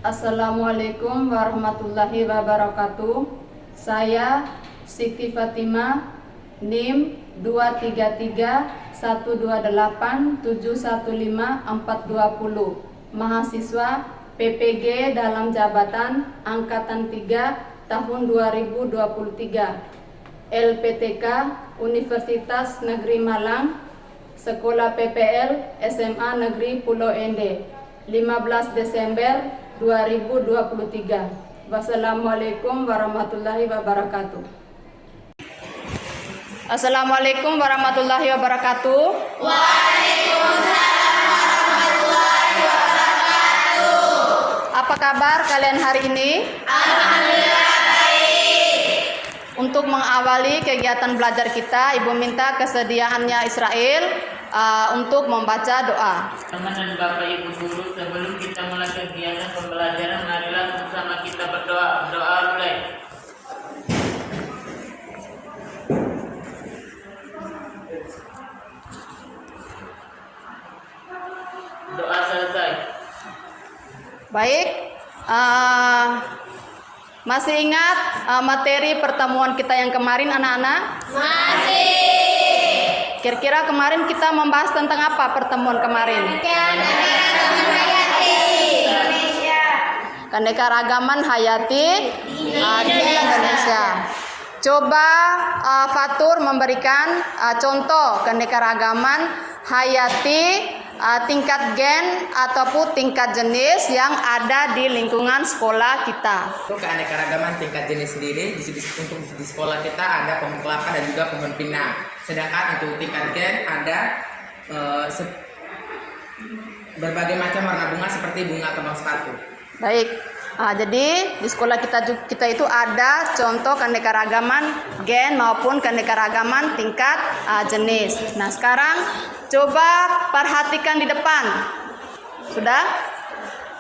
Assalamualaikum warahmatullahi wabarakatuh. Saya Siti Fatimah, NIM 233128715 mahasiswa PPG dalam jabatan Angkatan 3 tahun 2023, LPTK Universitas Negeri Malang, Sekolah PPL SMA Negeri Pulau Ende, 15 Desember 2023. Wassalamualaikum warahmatullahi wabarakatuh. Assalamualaikum warahmatullahi wabarakatuh. Waalaikumsalam warahmatullahi wabarakatuh. Apa kabar kalian hari ini? Alhamdulillah baik. Untuk mengawali kegiatan belajar kita, Ibu minta kesediaannya Israel untuk membaca doa. Teman dan Bapak Ibu guru, sebelum kita mulai kegiatan pembelajaran, marilah bersama kita berdoa. Doa mulai. Doa selesai. Baik, masih ingat materi pertemuan kita yang kemarin anak-anak? Masih. Kira-kira kemarin kita membahas tentang apa pertemuan kemarin? Keanekaragaman hayati Indonesia. Keanekaragaman hayati di Indonesia. Coba Fatur memberikan contoh keanekaragaman hayati tingkat gen ataupun tingkat jenis yang ada di lingkungan sekolah kita. Untuk keanekaragaman tingkat jenis sendiri, untuk di sekolah kita ada pohon kelapa dan juga pohon pinang. Sedangkan untuk tingkat gen ada berbagai macam warna bunga seperti bunga kembang sepatu. Baik, jadi di sekolah kita itu ada contoh keanekaragaman gen maupun keanekaragaman tingkat jenis. Nah sekarang coba perhatikan di depan. Sudah?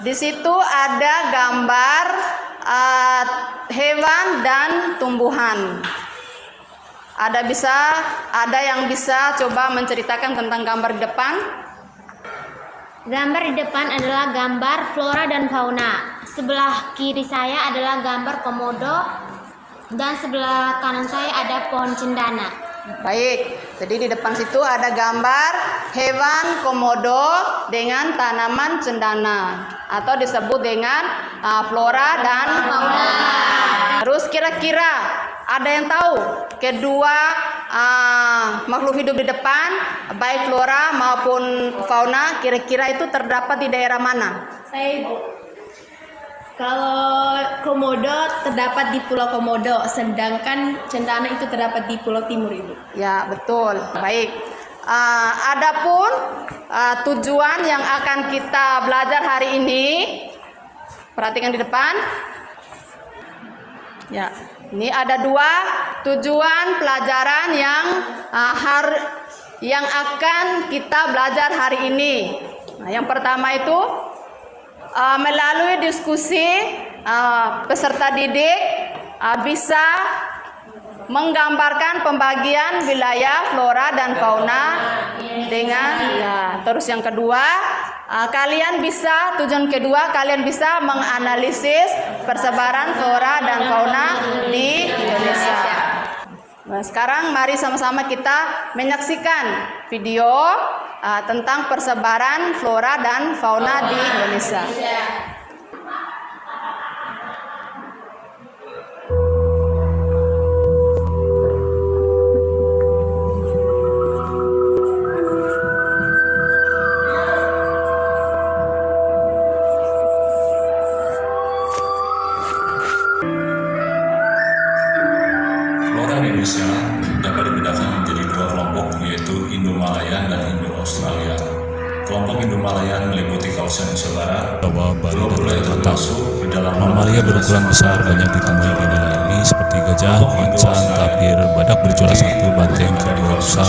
Di situ ada gambar hewan dan tumbuhan. Ada yang bisa coba menceritakan tentang gambar di depan? Gambar di depan adalah gambar flora dan fauna. Sebelah kiri saya adalah gambar komodo dan sebelah kanan saya ada pohon cendana. Baik, jadi di depan situ ada gambar hewan komodo dengan tanaman cendana atau disebut dengan flora dan fauna. Terus kira-kira ada yang tahu kedua makhluk hidup di depan, baik flora maupun fauna, kira-kira itu terdapat di daerah mana? Saya Ibu. Kalau komodo terdapat di Pulau Komodo, sedangkan cendana itu terdapat di Pulau Timur, Ibu. Ya, betul. Baik. Adapun tujuan yang akan kita belajar hari ini, perhatikan di depan. Ya, ini ada dua tujuan pelajaran yang akan kita belajar hari ini. Nah, yang pertama itu melalui diskusi peserta didik bisa menggambarkan pembagian wilayah flora dan fauna dengan terus yang kedua tujuan kedua kalian bisa menganalisis persebaran flora dan fauna di Indonesia. Nah, sekarang mari sama-sama kita menyaksikan video tentang persebaran flora dan fauna di Indonesia. Flora Indonesia dapat dibedakan menjadi dua kelompok, yaitu Indo-Malayan dan Indo-Australia. Kelompok Indo-Malayan meliputi kawasan Indonesia Barat, Jawa, Bali, dan Kalimantan termasuk di dalam mamalia berukuran besar banyak ditemui di negara ini seperti gajah, macan, tapir, badak berjuara satu, banteng, kedua, rusa,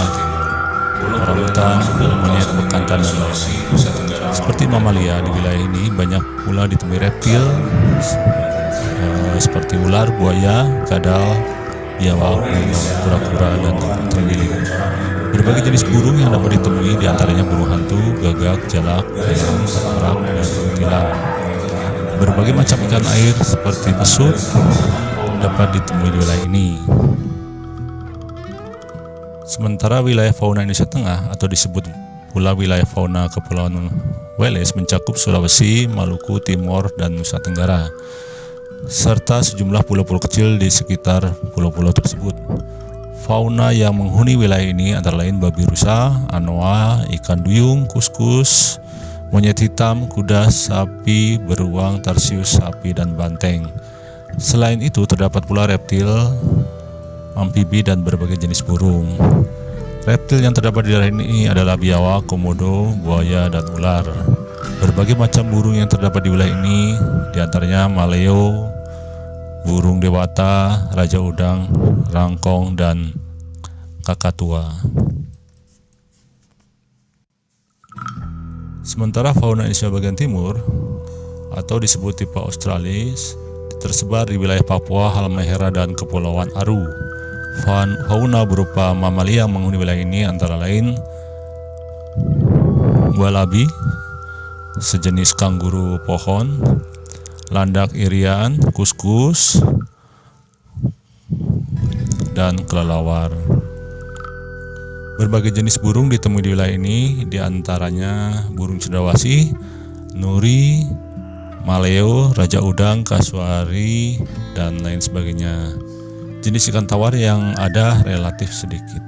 orangutan, monyet, bekantan, dan lain-lain. Seperti mamalia di wilayah ini banyak pula ditemui reptil seperti ular, buaya, kadal, biawak, kura-kura, dan terenggiling. Berbagai jenis burung yang dapat ditemui diantaranya burung hantu, gagak, jalak, merak, dan kuntilanak. Berbagai macam ikan air seperti besut dapat ditemui di wilayah ini. Sementara wilayah fauna Indonesia Tengah atau disebut pula wilayah fauna Kepulauan Wallace mencakup Sulawesi, Maluku, Timor, dan Nusa Tenggara, serta sejumlah pulau-pulau kecil di sekitar pulau-pulau tersebut. Fauna yang menghuni wilayah ini antara lain babi rusa, anoa, ikan duyung, kuskus, monyet hitam, kuda, sapi, beruang, tarsius, sapi, dan banteng. Selain itu terdapat pula reptil, amfibi, dan berbagai jenis burung. Reptil yang terdapat di daerah ini adalah biawak, komodo, buaya, dan ular. Berbagai macam burung yang terdapat di wilayah ini diantaranya maleo, burung dewata, raja udang, rangkong, dan kakatua. Sementara fauna Indonesia bagian timur atau disebut tipe Australis tersebar di wilayah Papua, Halmahera, dan Kepulauan Aru. Fauna berupa mamalia yang menghuni wilayah ini antara lain walabi, sejenis kanguru pohon, landak irian, kuskus, dan kelelawar. Berbagai jenis burung ditemui di wilayah ini, diantaranya burung cendrawasih, nuri, maleo, raja udang, kasuari, dan lain sebagainya. Jenis ikan tawar yang ada relatif sedikit.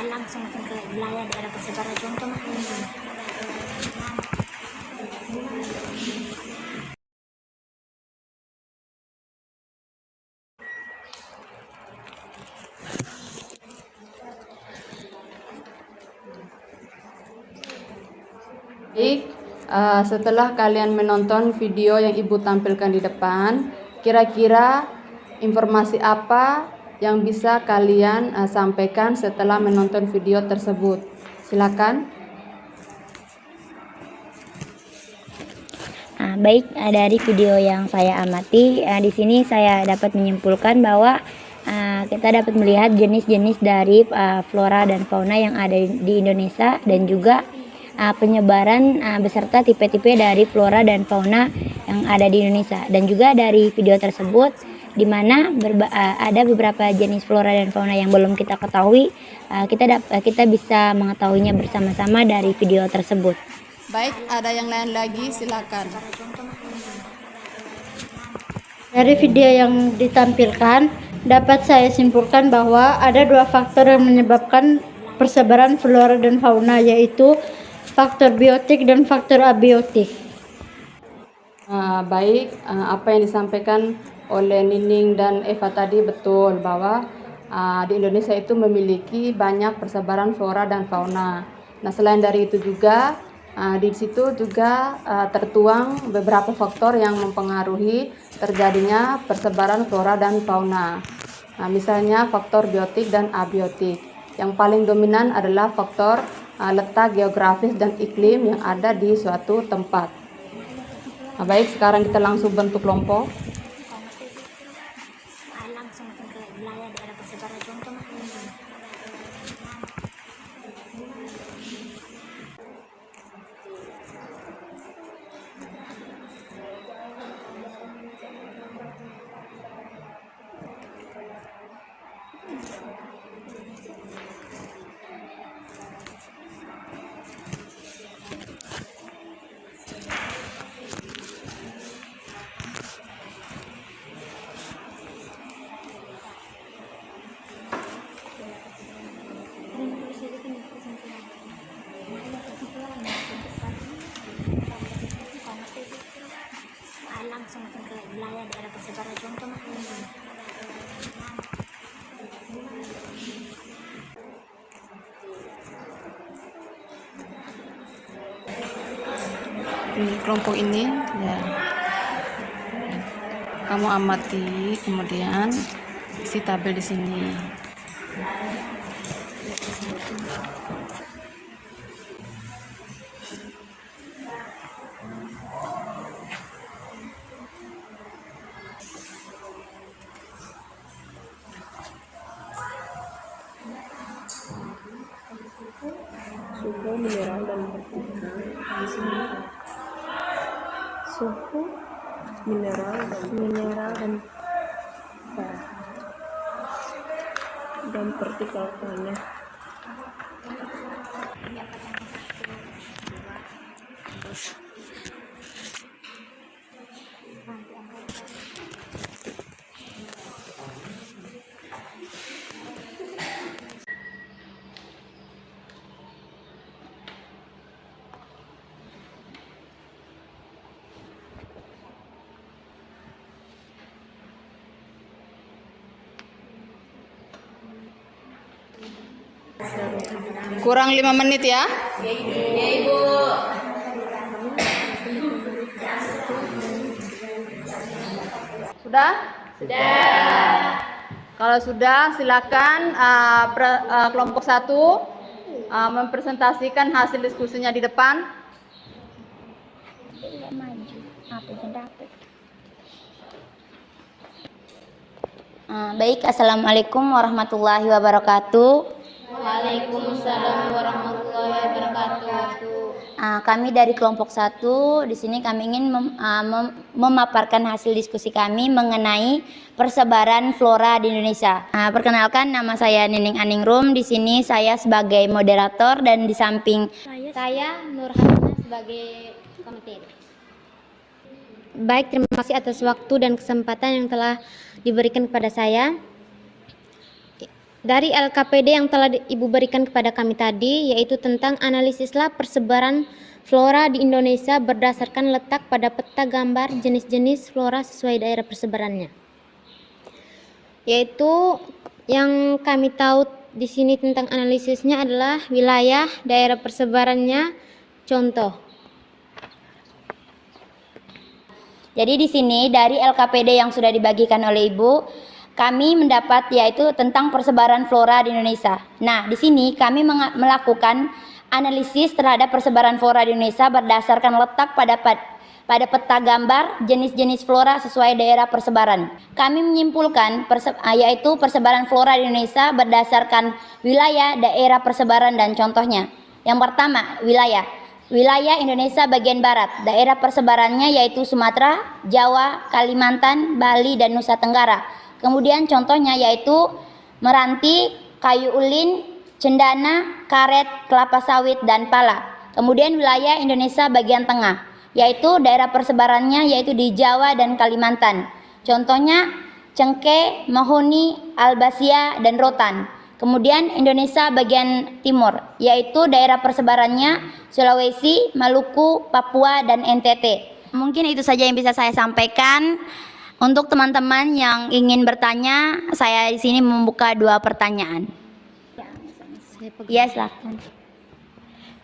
Langsung ke wilayah daerah persebaran contoh. Baik, setelah kalian menonton video yang Ibu tampilkan di depan, kira-kira informasi apa yang bisa kalian sampaikan setelah menonton video tersebut? Silakan. Baik, dari video yang saya amati, di sini saya dapat menyimpulkan bahwa kita dapat melihat jenis-jenis dari flora dan fauna yang ada di Indonesia dan juga penyebaran beserta tipe-tipe dari flora dan fauna yang ada di Indonesia. Dan juga dari video tersebut di mana ada beberapa jenis flora dan fauna yang belum kita ketahui, kita bisa mengetahuinya bersama-sama dari video tersebut. Baik, ada yang lain lagi, silakan. Dari video yang ditampilkan, dapat saya simpulkan bahwa ada dua faktor yang menyebabkan persebaran flora dan fauna, yaitu faktor biotik dan faktor abiotik. Baik, apa yang disampaikan oleh Nining dan Eva tadi betul bahwa di Indonesia itu memiliki banyak persebaran flora dan fauna. Nah, selain dari itu juga di situ juga tertuang beberapa faktor yang mempengaruhi terjadinya persebaran flora dan fauna. Nah, misalnya faktor biotik dan abiotik. Yang paling dominan adalah faktor letak geografis dan iklim yang ada di suatu tempat. Nah, baik, sekarang kita langsung bentuk kelompok. Langsung ke wilayah daerah persebaran contoh. Langsung ke wilayah daerah persebaran contoh. Ini kelompok ini ya. Kamu amati, kemudian isi tabel di sini. Suhu, mineral dan vertikal. Suhu, mineral dan vertikal tanah. Kurang 5 menit ya. Sudah? Kalau sudah, silakan kelompok 1 mempresentasikan hasil diskusinya di depan. Baik, Assalamualaikum warahmatullahi wabarakatuh. Waalaikumsalam warahmatullahi wabarakatuh. Kami dari kelompok 1 di sini kami ingin memaparkan hasil diskusi kami mengenai persebaran flora di Indonesia. Perkenalkan, nama saya Nining Aningrum. Di sini saya sebagai moderator dan di samping Saya Nur Hasana sebagai komitir. Baik, terima kasih atas waktu dan kesempatan yang telah diberikan kepada saya. Dari LKPD yang telah Ibu berikan kepada kami tadi, yaitu tentang analisislah persebaran flora di Indonesia berdasarkan letak pada peta gambar jenis-jenis flora sesuai daerah persebarannya. Yaitu yang kami tahu di sini tentang analisisnya adalah wilayah, daerah persebarannya, contoh. Jadi di sini dari LKPD yang sudah dibagikan oleh Ibu, kami mendapat yaitu tentang persebaran flora di Indonesia. Nah, di sini kami melakukan analisis terhadap persebaran flora di Indonesia berdasarkan letak pada peta gambar jenis-jenis flora sesuai daerah persebaran. Kami menyimpulkan yaitu persebaran flora di Indonesia berdasarkan wilayah, daerah persebaran dan contohnya. Yang pertama, wilayah. Wilayah Indonesia bagian barat, daerah persebarannya yaitu Sumatera, Jawa, Kalimantan, Bali, dan Nusa Tenggara. Kemudian contohnya yaitu Meranti, Kayu Ulin, Cendana, Karet, Kelapa Sawit, dan Pala. Kemudian wilayah Indonesia bagian tengah, yaitu daerah persebarannya yaitu di Jawa dan Kalimantan. Contohnya Cengkeh, Mahoni, Albasia, dan Rotan. Kemudian Indonesia bagian timur, yaitu daerah persebarannya Sulawesi, Maluku, Papua, dan NTT. Mungkin itu saja yang bisa saya sampaikan. Untuk teman-teman yang ingin bertanya, saya di sini membuka 2 pertanyaan. Ya, silakan.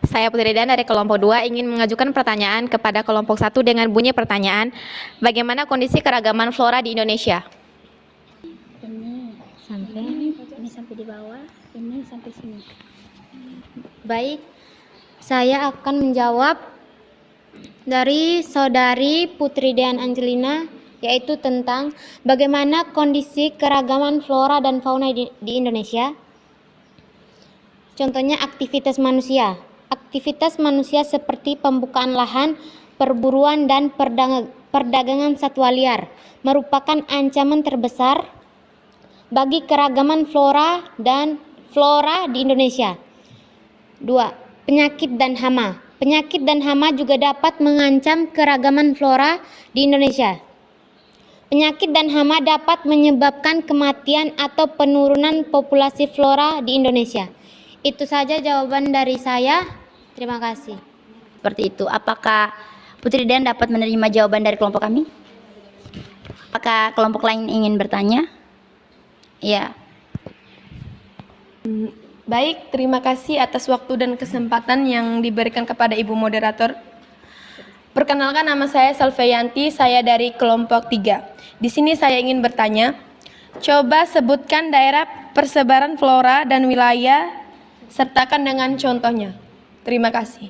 Saya Putri Dan dari kelompok 2 ingin mengajukan pertanyaan kepada kelompok 1 dengan bunyi pertanyaan, bagaimana kondisi keragaman flora di Indonesia? Ini sampai di bawah, ini sampai sini. Baik, saya akan menjawab dari saudari Putri Dean Angelina, yaitu tentang bagaimana kondisi keragaman flora dan fauna di Indonesia. Contohnya aktivitas manusia. Aktivitas manusia seperti pembukaan lahan, perburuan, dan perdagangan satwa liar merupakan ancaman terbesar bagi keragaman flora di Indonesia. 2. Penyakit dan hama. Penyakit dan hama juga dapat mengancam keragaman flora di Indonesia. Penyakit dan hama dapat menyebabkan kematian atau penurunan populasi flora di Indonesia. Itu saja jawaban dari saya. Terima kasih. Seperti itu. Apakah Putri Dan dapat menerima jawaban dari kelompok kami? Apakah kelompok lain ingin bertanya? Ya. Baik, terima kasih atas waktu dan kesempatan yang diberikan kepada Ibu Moderator. Perkenalkan, nama saya Salveyanti, saya dari kelompok 3. Di sini saya ingin bertanya, coba sebutkan daerah persebaran flora dan wilayah, sertakan dengan contohnya. Terima kasih.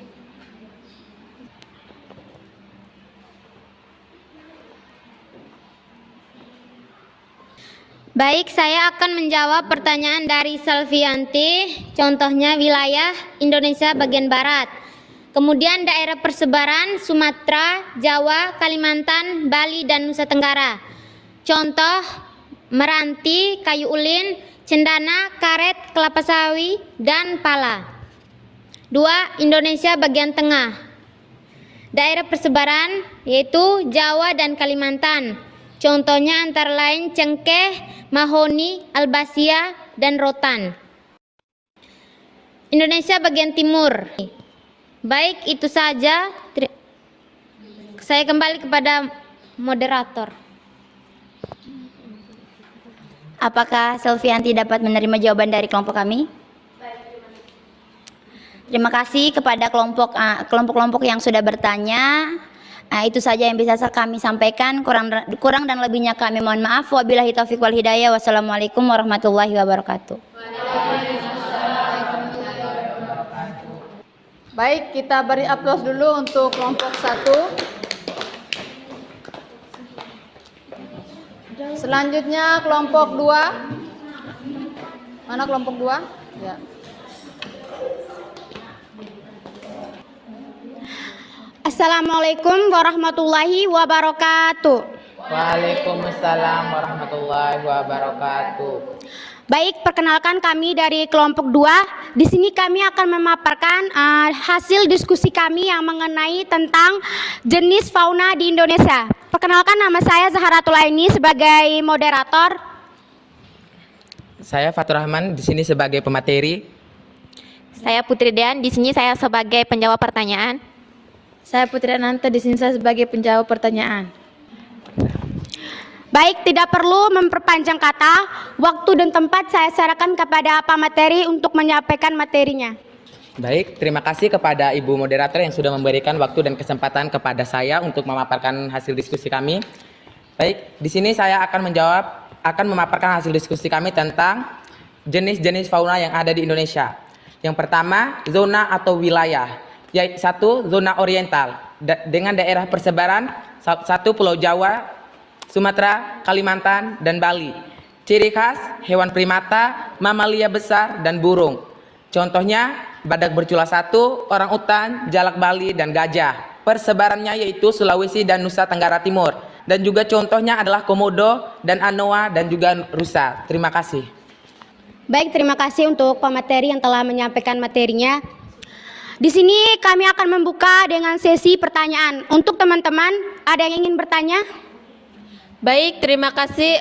Baik, saya akan menjawab pertanyaan dari Salvianti. Contohnya wilayah Indonesia bagian barat. Kemudian daerah persebaran Sumatera, Jawa, Kalimantan, Bali, dan Nusa Tenggara. Contoh Meranti, Kayu Ulin, Cendana, Karet, Kelapa Sawi, dan Pala. 2. Indonesia bagian tengah. Daerah persebaran yaitu Jawa dan Kalimantan. Contohnya antara lain cengkeh, mahoni, albasia, dan rotan. Indonesia bagian timur. Baik, itu saja. Saya kembali kepada moderator. Apakah Selvianti dapat menerima jawaban dari kelompok kami? Terima kasih kepada kelompok-kelompok yang sudah bertanya. Itu saja yang bisa kami sampaikan. Kurang dan lebihnya kami mohon maaf. Wabillahi taufiq wal hidayah. Wassalamualaikum warahmatullahi wabarakatuh. Baik, kita beri aplaus dulu untuk kelompok 1. Selanjutnya kelompok 2. Mana kelompok 2? Ya. Assalamualaikum warahmatullahi wabarakatuh. Waalaikumsalam warahmatullahi wabarakatuh. Baik, perkenalkan kami dari kelompok 2. Di sini kami akan memaparkan hasil diskusi kami yang mengenai tentang jenis fauna di Indonesia. Perkenalkan, nama saya Zahratul Aini sebagai moderator. Saya Fatur Rahman di sini sebagai pemateri. Saya Putri Dean, di sini saya sebagai penjawab pertanyaan. Saya Putri Ananta, di sini saya sebagai penjawab pertanyaan. Baik, tidak perlu memperpanjang kata. Waktu dan tempat saya serahkan kepada pemateri untuk menyampaikan materinya. Baik, terima kasih kepada Ibu Moderator yang sudah memberikan waktu dan kesempatan kepada saya untuk memaparkan hasil diskusi kami. Baik, di sini saya akan memaparkan hasil diskusi kami tentang jenis-jenis fauna yang ada di Indonesia. Yang pertama, zona atau wilayah. Yaitu 1. Zona oriental dengan daerah persebaran 1. Pulau Jawa, Sumatera, Kalimantan, dan Bali. Ciri khas hewan primata, mamalia besar, dan burung. Contohnya badak bercula 1, orang utan, jalak Bali, dan gajah. Persebarannya yaitu Sulawesi dan Nusa Tenggara Timur. Dan juga contohnya adalah komodo dan anoa dan juga rusa. Terima kasih. Baik, terima kasih untuk pemateri yang telah menyampaikan materinya. Di sini kami akan membuka dengan sesi pertanyaan. Untuk teman-teman, ada yang ingin bertanya? Baik, terima kasih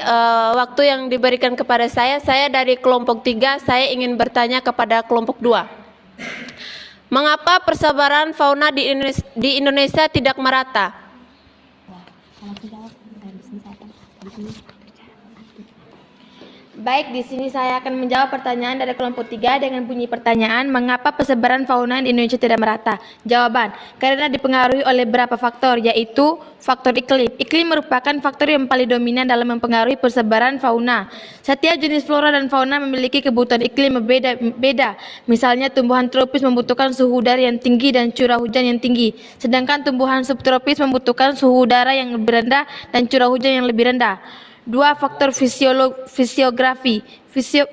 waktu yang diberikan kepada saya. Saya dari kelompok 3, saya ingin bertanya kepada kelompok 2. Mengapa persebaran fauna di Indonesia tidak merata? Baik, di sini saya akan menjawab pertanyaan dari kelompok 3 dengan bunyi pertanyaan, mengapa persebaran fauna di Indonesia tidak merata? Jawaban, karena dipengaruhi oleh beberapa faktor, yaitu faktor iklim. Iklim merupakan faktor yang paling dominan dalam mempengaruhi persebaran fauna. Setiap jenis flora dan fauna memiliki kebutuhan iklim berbeda. Misalnya tumbuhan tropis membutuhkan suhu udara yang tinggi dan curah hujan yang tinggi, sedangkan tumbuhan subtropis membutuhkan suhu udara yang lebih rendah dan curah hujan yang lebih rendah. 2. Faktor fisiografi.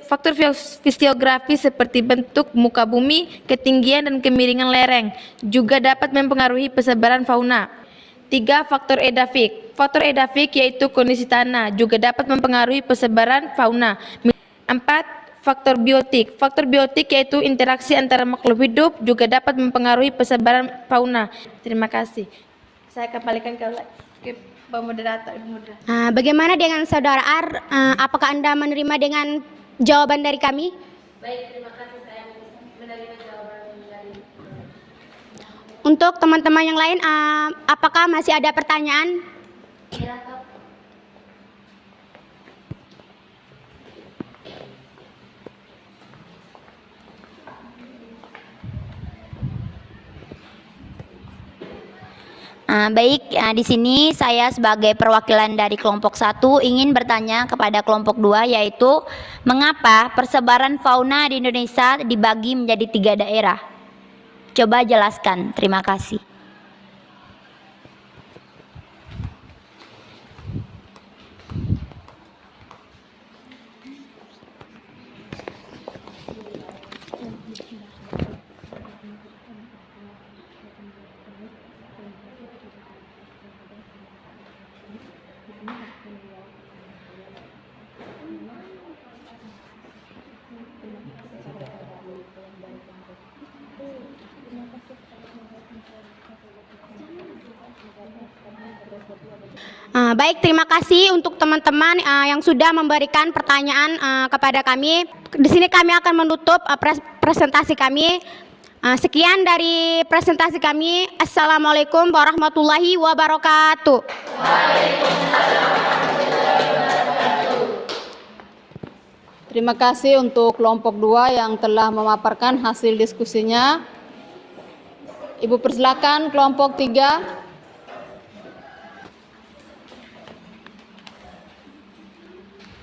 Faktor fisiografi seperti bentuk muka bumi, ketinggian dan kemiringan lereng juga dapat mempengaruhi persebaran fauna. 3. Faktor edafik. Faktor edafik yaitu kondisi tanah juga dapat mempengaruhi persebaran fauna. 4. Faktor biotik. Faktor biotik yaitu interaksi antara makhluk hidup juga dapat mempengaruhi persebaran fauna. Terima kasih. Saya kembalikan ke moderator. Bagaimana dengan saudara Ar? Apakah Anda menerima dengan jawaban dari kami? Baik, terima kasih, saya menerima jawaban dari. Untuk teman-teman yang lain, apakah masih ada pertanyaan? Di sini saya sebagai perwakilan dari kelompok 1 ingin bertanya kepada kelompok 2, yaitu mengapa persebaran fauna di Indonesia dibagi menjadi 3 daerah? Coba jelaskan. Terima kasih. Baik, terima kasih untuk teman-teman yang sudah memberikan pertanyaan kepada kami. Di sini kami akan menutup presentasi kami. Sekian dari presentasi kami. Assalamualaikum warahmatullahi wabarakatuh. Terima kasih untuk kelompok 2 yang telah memaparkan hasil diskusinya. Ibu persilakan kelompok 3.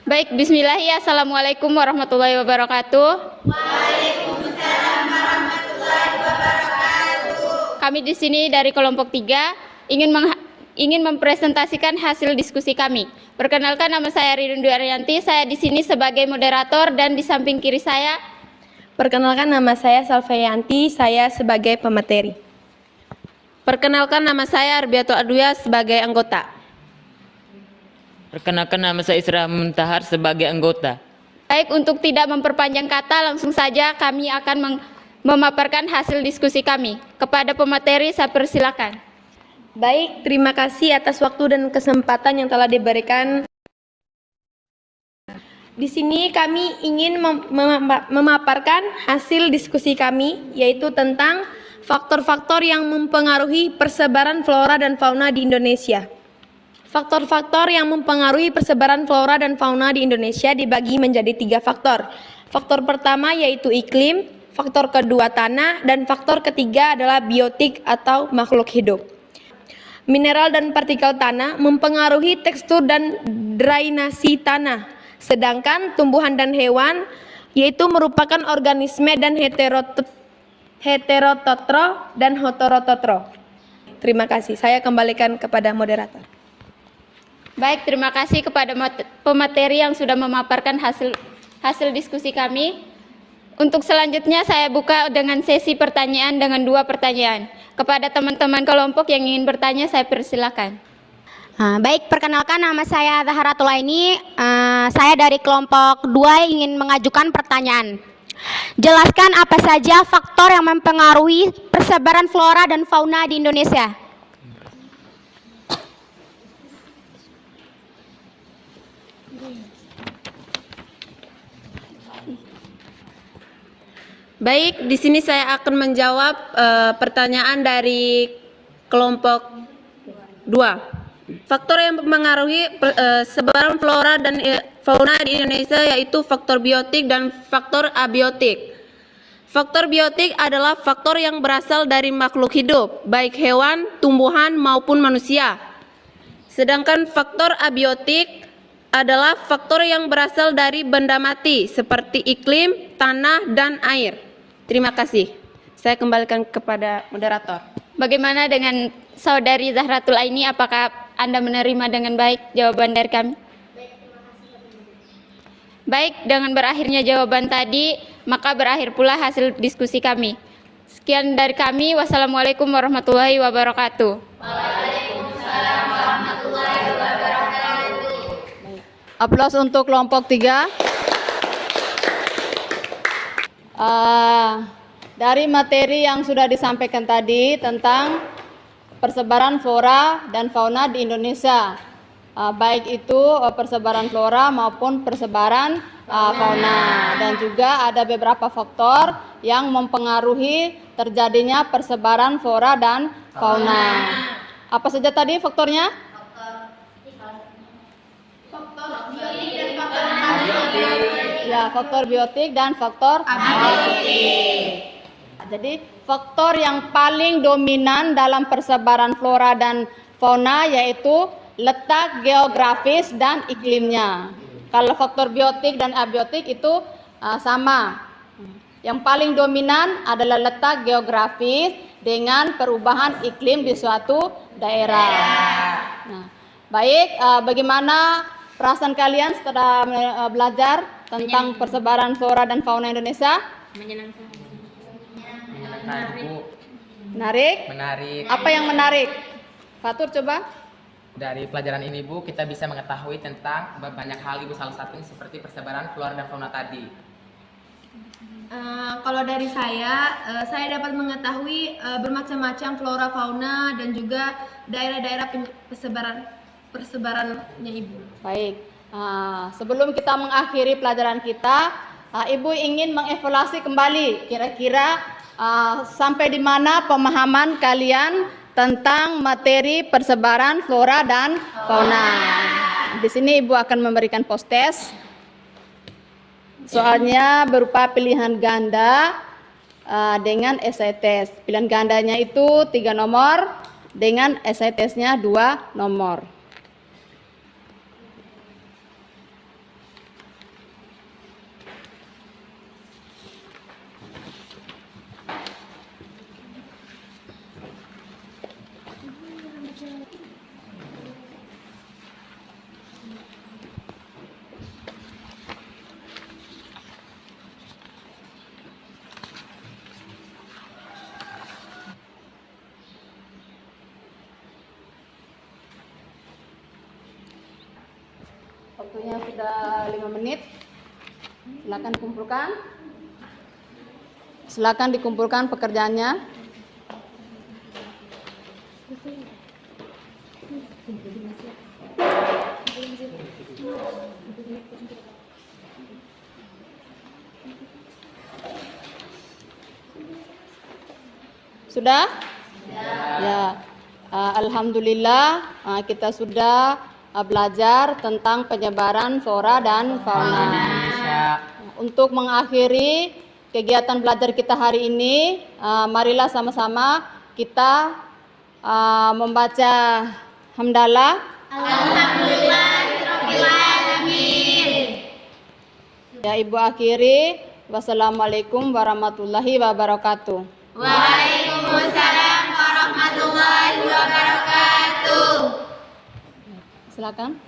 Baik, bismillah. Assalamualaikum warahmatullahi wabarakatuh. Waalaikumsalam warahmatullahi wabarakatuh. Kami di sini dari kelompok 3 ingin mempresentasikan hasil diskusi kami. Perkenalkan, nama saya Ridun Dwi Ariyanti. Saya di sini sebagai moderator dan di samping kiri saya. Perkenalkan, nama saya Salvayanti, saya sebagai pemateri. Perkenalkan, nama saya Arbiatul Adwia sebagai anggota. Perkenalkan, nama saya Isra Muntahar sebagai anggota. Baik, untuk tidak memperpanjang kata, langsung saja kami akan memaparkan hasil diskusi kami. Kepada pemateri, saya persilakan. Baik, terima kasih atas waktu dan kesempatan yang telah diberikan. Di sini kami ingin memaparkan hasil diskusi kami, yaitu tentang faktor-faktor yang mempengaruhi persebaran flora dan fauna di Indonesia. Faktor-faktor yang mempengaruhi persebaran flora dan fauna di Indonesia dibagi menjadi 3 faktor. Faktor pertama yaitu iklim, faktor kedua tanah, dan faktor ketiga adalah biotik atau makhluk hidup. Mineral dan partikel tanah mempengaruhi tekstur dan drainasi tanah, sedangkan tumbuhan dan hewan yaitu merupakan organisme dan heterototro dan heterototro. Terima kasih. Saya kembalikan kepada moderator. Baik, terima kasih kepada pemateri yang sudah memaparkan hasil diskusi kami. Untuk selanjutnya saya buka dengan sesi pertanyaan dengan 2 pertanyaan. Kepada teman-teman kelompok yang ingin bertanya, saya persilakan. Baik, perkenalkan, nama saya Zahratul Aini. Saya dari kelompok 2 ingin mengajukan pertanyaan. Jelaskan apa saja faktor yang mempengaruhi persebaran flora dan fauna di Indonesia. Baik, di sini saya akan menjawab pertanyaan dari kelompok 2. Faktor yang mempengaruhi sebaran flora dan fauna di Indonesia yaitu faktor biotik dan faktor abiotik. Faktor biotik adalah faktor yang berasal dari makhluk hidup, baik hewan, tumbuhan maupun manusia. Sedangkan faktor abiotik adalah faktor yang berasal dari benda mati seperti iklim, tanah, dan air. Terima kasih. Saya kembalikan kepada moderator. Bagaimana dengan saudari Zahratul Aini? Apakah Anda menerima dengan baik jawaban dari kami? Baik, dengan berakhirnya jawaban tadi, maka berakhir pula hasil diskusi kami. Sekian dari kami. Wassalamualaikum warahmatullahi wabarakatuh. Waalaikumsalam warahmatullahi wabarakatuh. Aplaus untuk kelompok 3. Dari materi yang sudah disampaikan tadi tentang persebaran flora dan fauna di Indonesia, baik itu persebaran flora maupun persebaran fauna, dan juga ada beberapa faktor yang mempengaruhi terjadinya persebaran flora dan fauna. Apa saja tadi faktornya? Ya, faktor biotik dan faktor abiotik. jadi faktor yang paling dominan dalam persebaran flora dan fauna yaitu letak geografis dan iklimnya. Kalau faktor biotik dan abiotik itu sama. Yang paling dominan adalah letak geografis dengan perubahan iklim di suatu daerah. Nah, baik, bagaimana perasaan kalian setelah belajar tentang persebaran flora dan fauna Indonesia? Menyenangkan, Bu. Menarik? Menarik. Apa yang menarik? Fatur coba. Dari pelajaran ini, Bu, kita bisa mengetahui tentang banyak hal, Ibu. Salah satunya seperti persebaran flora dan fauna tadi. Kalau dari saya dapat mengetahui bermacam-macam flora fauna dan juga daerah-daerah persebarannya Ibu. Baik, sebelum kita mengakhiri pelajaran kita, Ibu ingin mengevaluasi kembali kira-kira sampai di mana pemahaman kalian tentang materi persebaran flora dan fauna. Di sini Ibu akan memberikan post-test. Soalnya berupa pilihan ganda dengan essay test. Pilihan gandanya itu 3 nomor dengan essay testnya 2 nomor. Waktunya sudah 5 menit. Silakan kumpulkan. Silakan dikumpulkan pekerjaannya. Sudah? Ya. Alhamdulillah kita sudah belajar tentang penyebaran flora dan fauna. Untuk mengakhiri kegiatan belajar kita hari ini, marilah sama-sama kita membaca hamdalah. Alhamdulillahirabbil alamin. Ya, Ibu akhiri. Wassalamualaikum warahmatullahi wabarakatuh. Waalaikumsalam warahmatullahi wabarakatuh. Silakan.